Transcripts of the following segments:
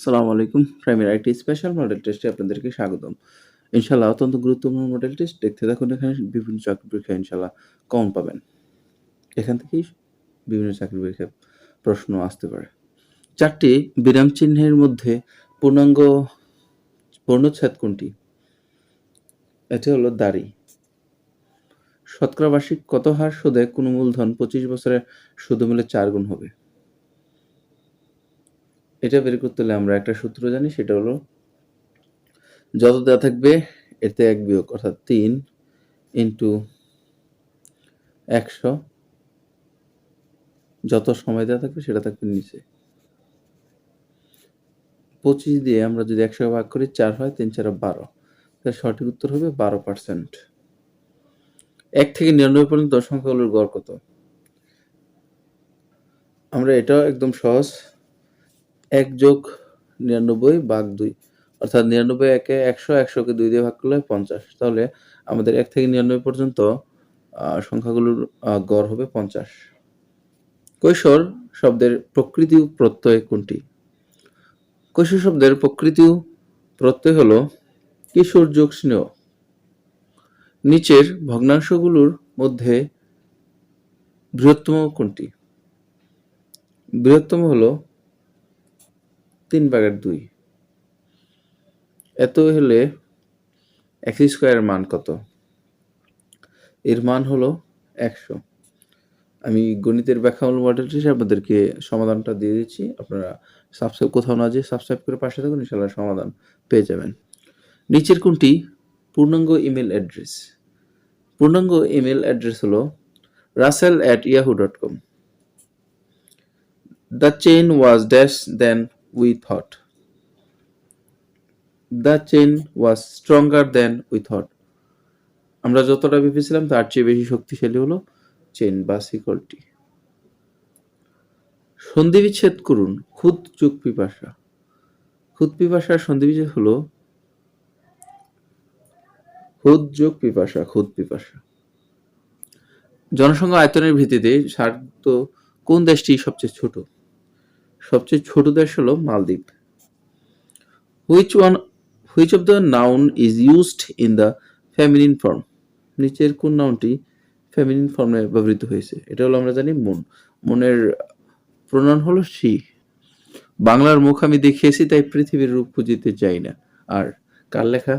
আসসালামু আলাইকুম। প্রাইমারি আরেকটি স্পেশাল মডেল টেস্টে আপনাদেরকে স্বাগতম। ইনশাআল্লাহ অত্যন্ত গুরুত্বপূর্ণ মডেল টেস্ট। দেখতে থাকুন, এখানে বিভিন্ন চাকরি পরীক্ষায় ইনশাআল্লাহ কমন পাবেন। এখান থেকেই বিভিন্ন চাকরি পরীক্ষায় প্রশ্ন আসতে পারে। ৪ টি বিরাম চিহ্নের মধ্যে পূর্ণাঙ্গ পূর্ণচ্ছেদ কোনটি? এটি হলো দাড়ি। শতকরা বার্ষিক কত হার সুদে কোনো মূলধন ২৫ বছরের সুদে মিলে ৪ গুণ হবে? এটা বের করতে হলে আমরা একটা সূত্র জানি, সেটা হলো যত দেওয়া থাকবে এতে ১ বিয়োগ, অর্থাৎ ৩ ইন্টু ১০০, যত সময় দেওয়া থাকবে সেটা থাকবে নিচে। ২৫ দিয়ে আমরা যদি ১০০ ভাগ করি ৪ হয়, ৩ ৪ ১২, তাহলে সঠিক উত্তর হবে ১২%। ১ থেকে ৯৯ পর্যন্ত সংখ্যাগুলোর গড় কত? আমরা এটাও একদম সহজ, ১ যোগ ৯৯ ভাগ ২, অর্থাৎ ৯৯ একে ১০০, ১০০কে ২ দিয়ে ভাগ করলে ৫০। তাহলে আমাদের ১ থেকে ৯৯ পর্যন্ত সংখ্যাগুলোর গড় হবে ৫০। কৈশোর শব্দের প্রকৃতি ও প্রত্যয় কোনটি? কৈশোর শব্দের প্রকৃতি ও প্রত্যয় হলো কিশোর যোগ স্নেহ। নিচের ভগ্নাংশগুলোর মধ্যে বৃহত্তম কোনটি? বৃহত্তম হলো ৩/২। এত হলে x স্কয়ারের মান কত? এর মান হলো ১০০। আমি গণিতের ব্যাখ্যামূলক মডেল টেস্টে আপনাদেরকে সমাধানটা দিয়ে দিচ্ছি। আপনারা কোথাও না যেয়ে সাবস্ক্রাইব করে পাশে থাকুন, ইনশাআল্লাহ সমাধান পেয়ে যাবেন। নিচের কোনটি পূর্ণাঙ্গ ইমেল অ্যাড্রেস? পূর্ণাঙ্গ ইমেল অ্যাড্রেস হলো russell@yahoo.com. The chain was dash than we thought. The chain was stronger than we thought. আমরা যতটা ভেবেছিলাম তার চেয়ে বেশি শক্তিশালী হলো চেইন বা শিকলটি। সন্ধিবিচ্ছেদ করুন ক্ষুদ যোগ পিপাসা। ক্ষুদ পিপাসার সন্ধিবিচ্ছেদ হলো ক্ষুদ যোগ পিপাসা, ক্ষুদ পিপাসা। জনসংখ্যা আয়তনের ভিত্তিতে সার্ক কোন দেশটি সবচেয়ে ছোট? সবচেয়ে ছোট দেশ হলো মালদ্বীপ। Which of the noun is used in the feminine form? নিচের কোন নাউনটি ফেমিনিন ফর্মে ব্যবহৃত হয়েছে? এটা হলো আমরা জানি মন। মনের প্রনাউন হলো she। বাংলার মুখ আমি দেখিয়েছি তাই পৃথিবীর রূপ খুঁজিতে চাই না। আর কার লেখা?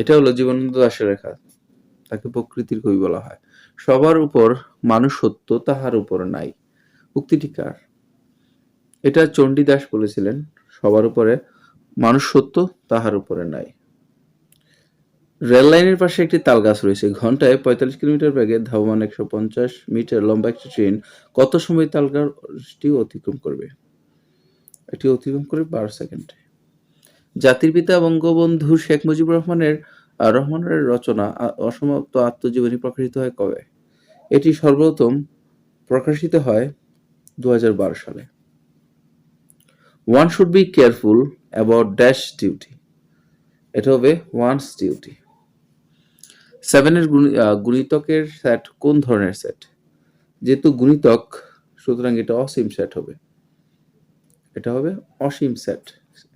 এটা হলো জীবনানন্দ দাশের লেখা। তাকে প্রকৃতির কবি বলা হয়। সবার উপর মানুষ সত্য, তাহার উপর নাই। উক্তিটি কার? এটা চণ্ডীদাস বলেছিলেন, সবার উপরে মানুষ সত্য, তাহার উপরে নাই। রেল লাইনের পাশে একটি তাল গাছ রয়েছে। ঘন্টায় ৪৫ কিলোমিটার বেগে ধাবমান ১৫০ মিটার লম্বা একটি ট্রেন কত সময় তাল গাছটি অতিক্রম করবে? এটি অতিক্রম করে ১২ সেকেন্ডে। জাতির পিতা বঙ্গবন্ধু শেখ মুজিবুর রহমানের রচনা অসমাপ্ত আত্মজীবনী প্রকাশিত হয় কবে? এটি সর্বপ্রথম প্রকাশিত হয় ২০১২ সালে। One should be careful about dash duty. এটা হবে one's duty. 7 এর গুণিতকের সেট কোন ধরনের সেট? যেহেতু গুণিতক সুতরাং এটা অসীম সেট হবে। এটা হবে অসীম সেট।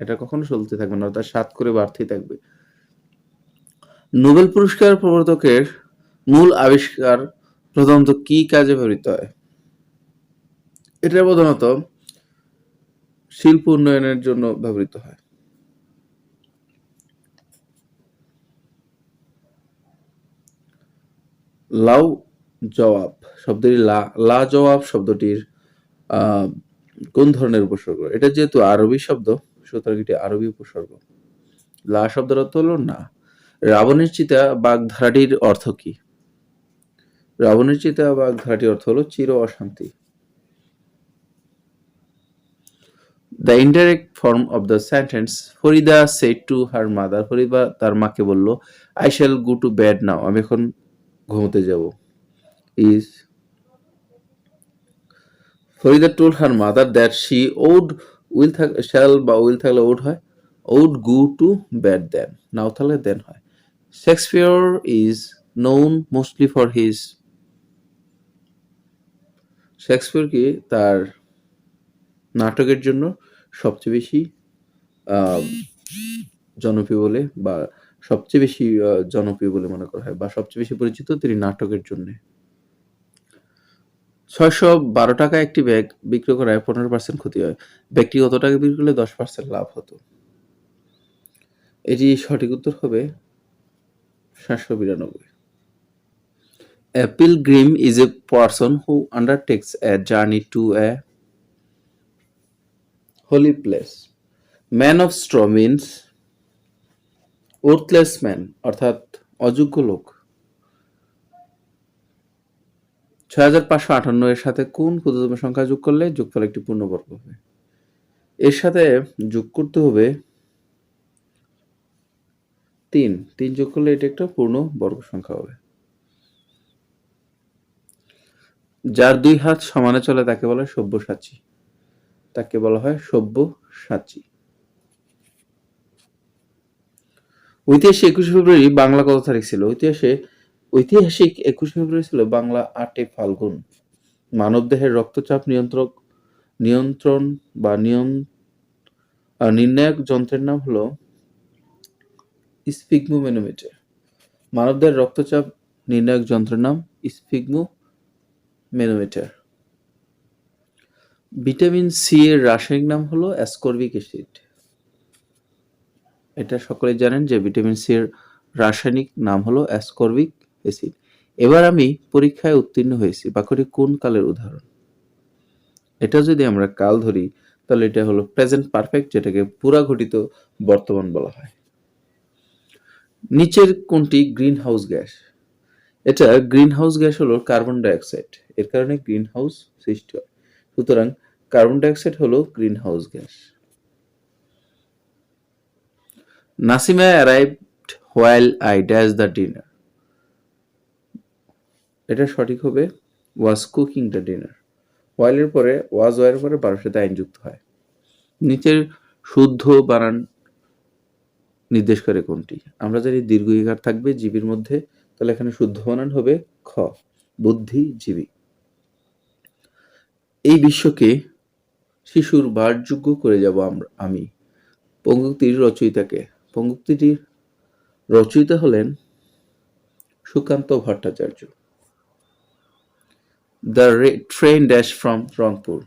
এটা কখনো চলতে থাকবে না, অর্থাৎ 7 করে বাড়তেই থাকবে। নোবেল পুরস্কার প্রবর্তকের মূল আবিষ্কার প্রধানত কি কাজে ব্যবহৃত হয়? এটা প্রধানত শিল্প উন্নয়নের জন্য ব্যবহৃত হয়। লাউ জবাব শব্দটি লা জবাব শব্দটির কোন ধরনের উপসর্গ? এটা যেহেতু আরবি শব্দ সুতরাং এটি আরবি উপসর্গ। লা শব্দের অর্থ হলো না। রাবণের চিতা বাগধারাটির অর্থ কি? রাবণের চিতা বাগধারাটির অর্থ হলো চির অশান্তি। The indirect form of the sentence Farida said to her mother, Farida তার মাকে বলল, I shall go to bed now, আমি এখন ঘুমোতে যাব, is Farida told her mother that she shall বা will থাকলে would হয়, would go to bed then, now থাকলে then হয়। Shakespeare is known mostly for his, Shakespeare কি তার নাটকের জন্য সবচেয়ে বেশি আহ, জনপ্রিয় বলে বা সবচেয়ে বেশি জনপ্রিয় বলে মনে করা হয় বা সবচেয়ে বেশি পরিচিত তিনি নাটকের জন্য। 612 টাকা একটি ব্যাগ বিক্রি করায় 15% ক্ষতি হয়, ব্যাগটি কত টাকা বিক্রি করলে 10% লাভ হতো? এটি সঠিক উত্তর হবে 792। A pilgrim is a person who undertakes a journey to a holy place. Man of straw means worthless man অর্থাৎ অযোগ্য লোক। 6558 এর সাথে কোন ক্ষুদ্রতম সংখ্যা যোগ করলে যোগফল একটি পূর্ণবর্গ হবে? এর সাথে যোগ করতে হবে 3, 3 যোগ করলে এটা একটা পূর্ণ বর্গ সংখ্যা হবে। যার 2 হাত সমানে চলে তাকে বলা হয় সব্যসাচী, তাকে বলা হয় সব্যসাচী। ঐতিহাসিক 21শে ফেব্রুয়ারি বাংলা কত তারিখ ছিল? ঐতিহাসিক 21শে ফেব্রুয়ারি ছিল বাংলা 8 ফাল্গুন। মানবদেহের রক্তচাপ নিয়ন্ত্রণ বা নির্ণায়ক যন্ত্রের নাম হলো স্ফিগমোমেনোমিটার। মানবদেহের রক্তচাপ নির্ণায়ক যন্ত্রের নাম স্ফিগমোমেনোমিটার। ভিটামিন সি এর রাসায়নিক নাম হলো অ্যাসকর্বিক অ্যাসিড। এটা সকলেই জানেন যে ভিটামিন সি এর রাসায়নিক নাম হলো অ্যাসকর্বিক অ্যাসিড। এবার আমি পরীক্ষায় উত্তীর্ণ হয়েছি বাক্যটি কোন কালের উদাহরণ? এটা যদি আমরা কাল ধরি তাহলে এটা হলো প্রেজেন্ট পারফেক্ট, যেটাকে পুরা ঘটিত বর্তমান বলা হয়। নিচের কোনটি গ্রিন হাউস গ্যাস? এটা গ্রিন হাউস গ্যাস হলো কার্বন ডাইঅক্সাইড, এর কারণে গ্রিন হাউস সৃষ্টি হয়। সুতরাং কার্বন ডাইঅক্সাইড হলো green house gas. Nasima arrived while I dash the dinner. এটা সঠিক হবে ওয়াজ কুকিং দ্য ডিনার। হোয়াইলের পরে ওয়ার পরে বারোর সাথে আইন যুক্ত হয়। নিচের শুদ্ধ বানান নির্দেশ করে কোনটি? আমরা জানি দীর্ঘ ইকার থাকবে জীবীর মধ্যে, তাহলে এখানে শুদ্ধ বানান হবে খ, বুদ্ধিজীবী। এই বিশ্বকে শিশুর বাসযোগ্য করে যাব আমি। পঙ্গুক্তির রচয়িতাকে? পঙ্গুক্তিটির রচয়িতা হলেন Sukanta Bhattacharya. The train dash from Rangpur.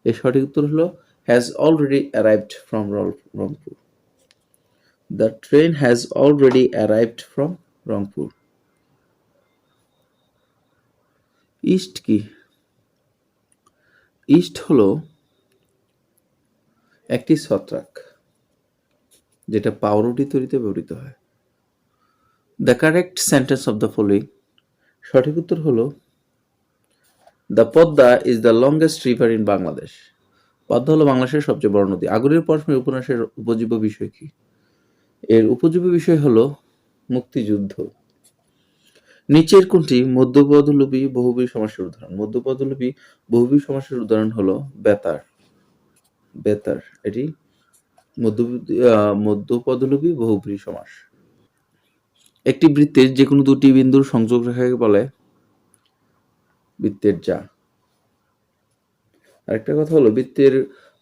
এর সঠিক উত্তর হলো has already arrived from Rangpur. The train has already arrived from Rangpur. East কি? ইস্ট হলো একটি ছত্রাক যেটা পাউরুটি তৈরিতে ব্যবহৃত হয়। The correct sentence of the following. সঠিক উত্তর হলো the Padma is the longest river in Bangladesh. Padma হলো বাংলাদেশের সবচেয়ে বড় নদী। আগুনের পরশমণি উপন্যাসের উপজীব্য বিষয় কি? এর উপজীব্য বিষয় হলো মুক্তিযুদ্ধ। নিচের কোনটি মধ্যপদলোপী বহুব্রীহি সমাসের উদাহরণ? মধ্যপদলোপী বহুব্রীহি সমাসের উদাহরণ হলো বেতার। বেতার এটি মধ্যপদলোপী বহুব্রীহি সমাস। একটি বৃত্তের যে কোনো দুটি বিন্দুর সংযোগ রেখাকে বলে বৃত্তের যা। আরেকটা কথা হলো বৃত্তের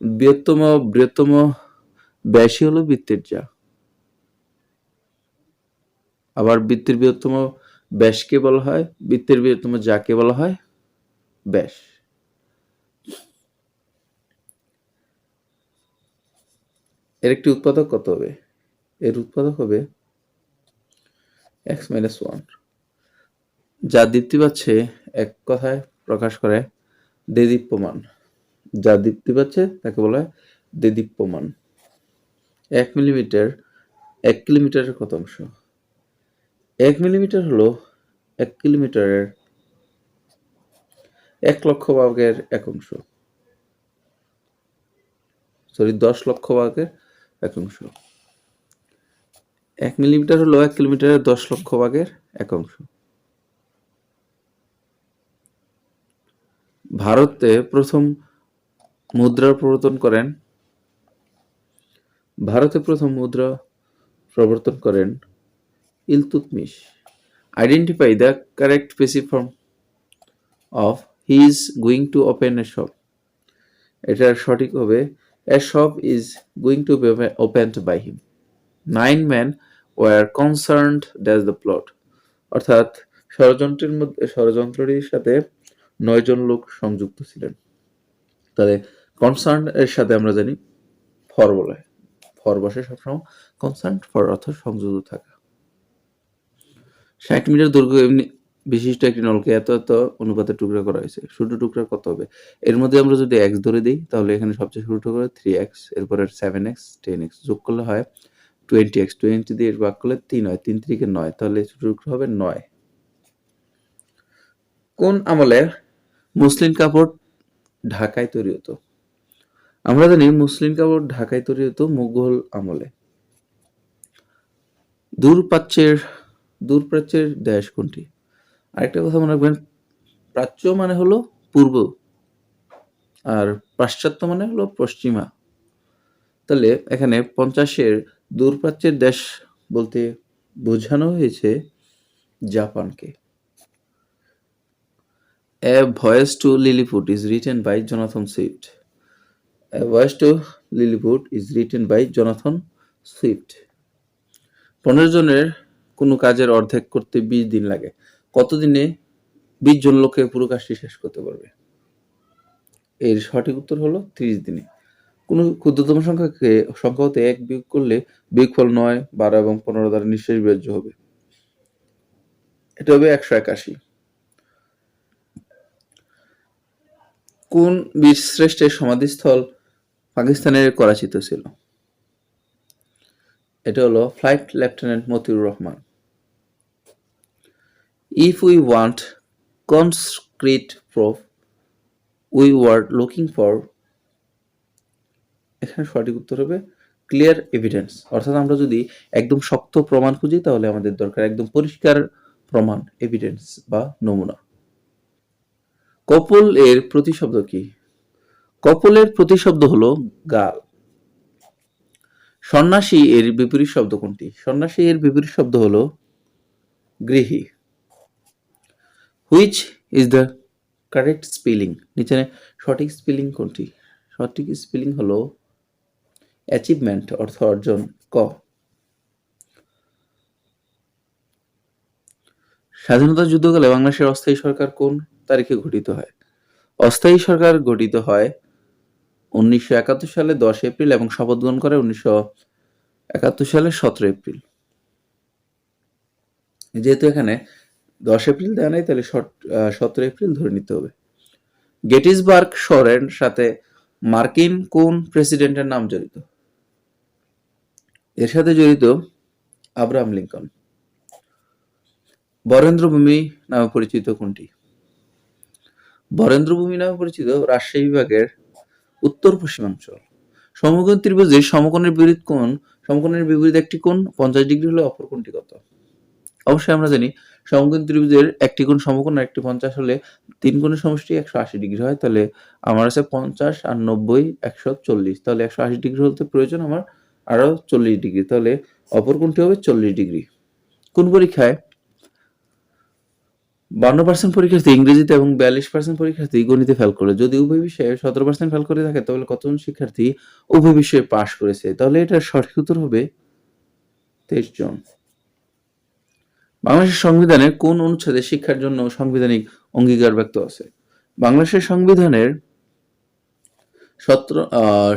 বৃহত্তম ব্যাসই হলো বৃত্তের যা। আবার বৃত্তের বৃহত্তম ব্যাসকে বলা হয়, বৃত্তের বৃহত্তম যাকে বলা হয় ব্যাস। এর একটি উৎপাদক কত হবে? এর উৎপাদক হবে x-1। যা দীপ্তি পাচ্ছে এক কথায় প্রকাশ করে দেদীপ্যমান। যা দীপ্তি পাচ্ছে তাকে বলা হয় দেদীপ্যমান। 1 মিলিমিটার 1 কিলোমিটারের কত অংশ? 1 মিলিমিটার হলো 1 কিলোমিটারের 1 লক্ষ ভাগের 1 অংশ। 10 লক্ষ ভাগের 1 অংশ। 1 মিলিমিটার হলো 1 কিলোমিটারের 10 লক্ষ ভাগের 1 অংশ। ভারতে প্রথম মুদ্রা প্রবর্তন করেন Iltutmish. Identify the correct passive form of he is going to open A shop. এটার সঠিক হবে A shop is going to be opened by him. 9 men were concerned that's the plot. অর্থাৎ ষড়যন্ত্রটির সাথে 9 জন লোক সংযুক্ত ছিলেন। তাহলে কনসার্ন এর সাথে আমরা জানি ফর বলে, ফর বসে সবসময়, কনসার্ন ফর অর্থ সংযুক্ত থাকা। 60 মিটার দৈর্ঘ্য এমনি বিশিষ্ট একটি নলকে এত এত অনুপাতে টুকরা করা হয়েছে। ছোট টুকরা কত হবে? এর মধ্যে আমরা যদি x ধরে দিই তাহলে এখানে সবচেয়ে ছোট টুকরা 3x, এরপরে 7x, 10x যোগ করলে হয় 20x, 20 দিয়ে ভাগ করলে 3 হয়, 3 3 9, তাহলে ছোট টুকরা হবে 9। কোন আমলে মসলিন কাপড় ঢাকায় তৈরি হতো? আমরা জানি মসলিন কাপড় ঢাকায় তৈরি হতো মুঘল আমলে। দূরপ্রাচ্যের দেশ কোনটি? আরেকটা কথা মনে রাখবেন, প্রাচ্য মানে হলো পূর্ব আর পাশ্চাত্য মানে হলো পশ্চিমা। তাহলে এখানে 50-এর দূরপ্রাচ্যের দেশ বলতে বোঝানো হয়েছে জাপানকে। A Voyage to Lilliput is written by Jonathan Swift. A Voyage to Lilliput is written by Jonathan Swift. 15 জনের কোনো কাজের অর্ধেক করতে 20 দিন লাগে। কতদিনে 20 জন লোকে পুরো কাজটি শেষ করতে পারবে? এর সঠিক উত্তর হলো 30 দিনে। কোনো ক্ষুদ্রতম সংখ্যা হতে 1 বিয়োগ করলে বিয়োগফল 9, 12 এবং 15 দ্বারা নিঃশেষ বিভাজ্য হবে। এটা হবে 181। কোন বীরশ্রেষ্ঠের সমাধিস্থল পাকিস্তানের করাচিতে ছিল? এটা হলো flight lieutenant Motiur Rahman. If we want concrete proof, we were looking for, এখানে সঠিক উত্তর হবে ক্লিয়ার এভিডেন্স। অর্থাৎ আমরা যদি একদম শক্ত প্রমাণ খুঁজি তাহলে আমাদের দরকার একদম পরিষ্কার প্রমাণ, এভিডেন্স বা নমুনা। কপোল এর প্রতিশব্দ কি? কপোলের প্রতিশব্দ হলো গাল। সন্ন্যাসী এর বিপরীত শব্দ কোনটি? সন্ন্যাসী এর বিপরীত শব্দ হলো গৃহী। Which is the correct spelling? নিচে সঠিক স্পেলিং কোনটি? সঠিক স্পেলিং হলো অ্যাচিভমেন্ট অর্থ অর্জন, ক। স্বাধীনতা যুদ্ধকালে বাংলাদেশের অস্থায়ী সরকার কোন তারিখে গঠিত হয়? অস্থায়ী সরকার গঠিত হয় 1971 সালে 10 এপ্রিল এবং শপথ গ্রহণ করে 1971 সালে 17 এপ্রিল। যেহেতু এখানে 10 এপ্রিল দেওয়া নাই তাহলে 17 এপ্রিল ধরে নিতে হবে। গেটিসবার্গ শহরের সাথে মার্কিন কোন প্রেসিডেন্টের নাম জড়িত? এর সাথে জড়িত আব্রাহাম লিঙ্কন। বরেন্দ্রভূমি নামে পরিচিত কোনটি? বরেন্দ্রভূমি নামে পরিচিত রাজশাহী বিভাগের উত্তর পশ্চিমাঞ্চল। সমকোণ ত্রিভুজের সমকোণের বিপরীত কোণ, সমকোণের বিপরীত একটি কোণ 50 ডিগ্রি হলে অপর কোণটি কত? অবশ্যই আমরা জানি সমকোণ ত্রিভুজের একটি কোণ সমকোণ আর একটি 50 হলে 3 কোণের সমষ্টি 180 ডিগ্রি হয়। তাহলে আমার আছে 50 আর 90 140, তাহলে 180 ডিগ্রি হতে প্রয়োজন আমার আরো 40 ডিগ্রি, তাহলে অপর কোণটি হবে 40 ডিগ্রি। কোন পরীক্ষায় 52% পরীক্ষার্থী ইংরেজিতে এবং 42% পরীক্ষার্থী গণিতে ফেল করে? যদি উভয় বিষয়ে 17% ফেল করে থাকে তাহলে কতজন শিক্ষার্থী উভয় বিষয়ে পাশ করেছে? তাহলে এটার সঠিক উত্তর হবে 23 জন। বাংলাদেশের সংবিধানের কোন অনুচ্ছেদে শিক্ষার জন্য সাংবিধানিক অঙ্গীকার ব্যক্ত আছে? বাংলাদেশের সংবিধানের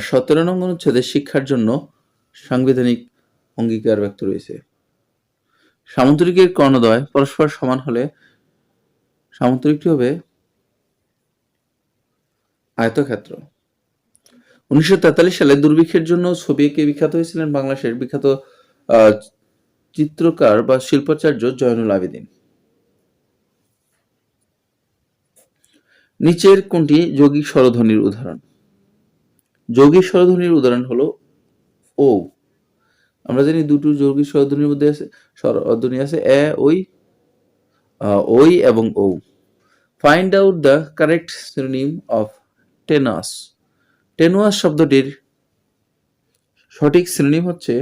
17 নং অনুচ্ছেদে শিক্ষার জন্য সাংবিধানিক অঙ্গীকার ব্যক্ত রয়েছে। সামন্তরিকের কর্ণদ্বয় পরস্পর সমান হলে সামন্তরিকটি হবে আয়তক্ষেত্র। 1943 সালে দুর্ভিক্ষের জন্য ছবি এঁকে বিখ্যাত হয়েছিলেন বাংলাদেশের বিখ্যাত চিত্রকার বা শিল্পাচার্য জয়নুল আবেদিন। নিচের কোনটি যৌগিক স্বরধ্বনির উদাহরণ? যৌগিক স্বরধ্বনির উদাহরণ হলো ও। আমরা জানি দুটো যৌগিক স্বরধ্বনির মধ্যে আছে স্বরধ্বনি আছে এ, ওই এবং ও। Find out the correct synonym of tenuous. Tenuous শব্দটির সঠিক সিনোনিম হচ্ছে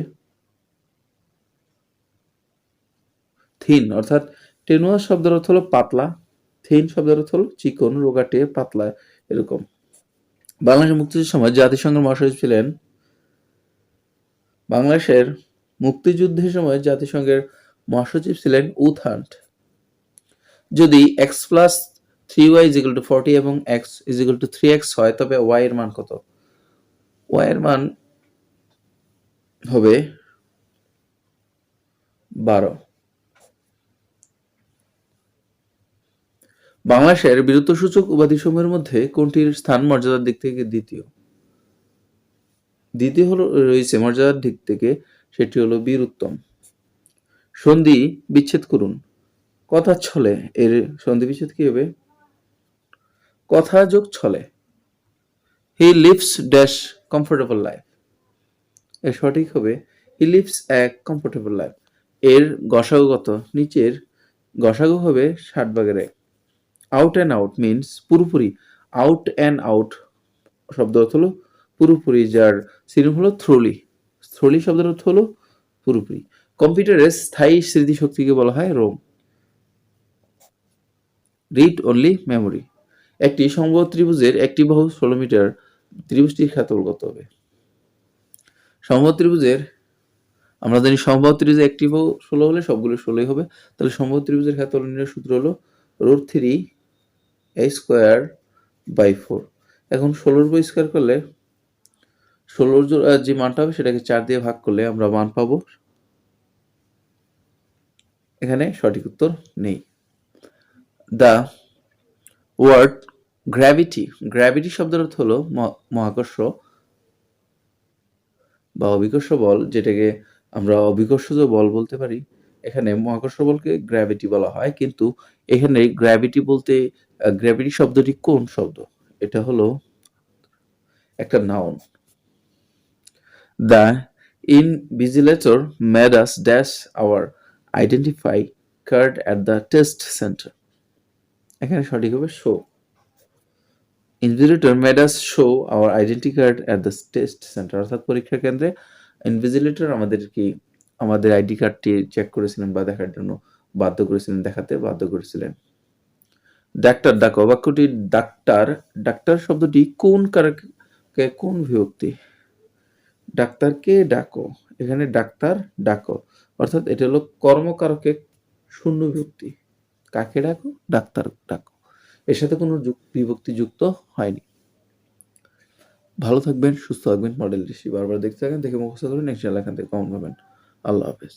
থিন, অর্থাৎ টেনুয়াস শব্দের অর্থ হলো পাতলা, থিন শব্দের অর্থ হলো চিকন, রোগাটে, পাতলা এরকম। বাংলাদেশের মুক্তিযুদ্ধের সময় জাতিসংঘের মহাসচিব ছিলেন বাংলাদেশের মুক্তিযুদ্ধের সময় জাতিসংঘের মহাসচিব ছিলেন উথ হান্ট। যদি x plus 3y is equal to 40 এবং x is equal to 3x হয় তবে y এর মান কত? y এর মান হবে 12। বাংলাদেশের বীরত্বসূচক উপাধিসমূহের মধ্যে কোনটির স্থান মর্যাদার দিক থেকে দ্বিতীয়? দ্বিতীয় হলো রয়েছে মর্যাদার দিক থেকে, সেটি হলো বীর উত্তম। সন্ধি বিচ্ছেদ করুন। কথা ছলে এর সন্ধি বিচ্ছেদ কি হবে? কথা যোগ ছলে। He lives dash comfortable life, এর সঠিক হবে he lives a comfortable life. এর গসাগু কত? নিচের গসাগু হবে 60/1। আউট অ্যান্ড আউট মিনস পুরোপুরি। আউট অ্যান্ড আউট শব্দ অর্থ হলো পুরোপুরি, যার সিনোনিম হলো থ্রোলি। থ্রোলি শব্দের অর্থ হলো পুরোপুরি। কম্পিউটারের স্থায়ী স্মৃতিশক্তিকে বলা হয় রোম। Read only memory. একটি সমবাহু ত্রিভুজের একটি বাহু 16 মিটার, ত্রিভুজটির ক্ষেত্রফল কত হবে? সমবাহু ত্রিভুজের আমরা জানি সমবাহু ত্রিভুজের একটি বাহু 16 হলে সবগুলো 16ই হবে। তাহলে সমবাহু ত্রিভুজের ক্ষেত্রফল নির্ণয়ের সূত্র হলো √3a²/4। এখন 16 উপর স্কোয়ার করলে 16 যে মানটা হবে সেটাকে 4 দিয়ে ভাগ করলে আমরা মান পাবো। এখানে সঠিক উত্তর নেই। দ্য ওয়ার্ড গ্র্যাভিটি, গ্র্যাভিটি শব্দের অর্থ হলো মহাকর্ষ বা অভিকর্ষ বল, যেটাকে আমরা অভিকর্ষজ বল বলতে পারি। এখানে মহাকর্ষ বলকে গ্র্যাভিটি বলা হয়, কিন্তু এখানে গ্র্যাভিটি বলতে গ্র্যাভিটি শব্দটি কোন শব্দ? এটা হলো একটা noun. The invigilator made us dash our identify card at the test centre. এখানে সঠিক হবে show. Invigilator made us show our identity card at the test centre, অর্থাৎ পরীক্ষা কেন্দ্রে ইনভিজিলেটর আমাদের আইডি কার্ডটি চেক করেছিলেন বা দেখার জন্য বাধ্য করেছিলেন, দেখাতে বাধ্য করেছিলেন। ডাক্তার ডাকো, বাক্যটি ডাক্তার, ডাক্তার শব্দটি কোন কারকে কোন বিভক্তি? ডাক্তারকে ডাকো, এখানে ডাক্তার ডাকো, অর্থাৎ এটা হলো কর্মকারকে শূন্য বিভক্তি। কাকে ডাকো? ডাক্তার ডাকো। এর সাথে কোনো বিভক্তি যুক্ত হয়নি। ভালো থাকবেন, সুস্থ থাকবেন। মডেল টিসি বারবার দেখতে থাকেন, দেখে মুখস্থ করেন, ইনশাআল্লাহ এখান থেকে কমন পাবেন। আল্লাহ হাফেজ।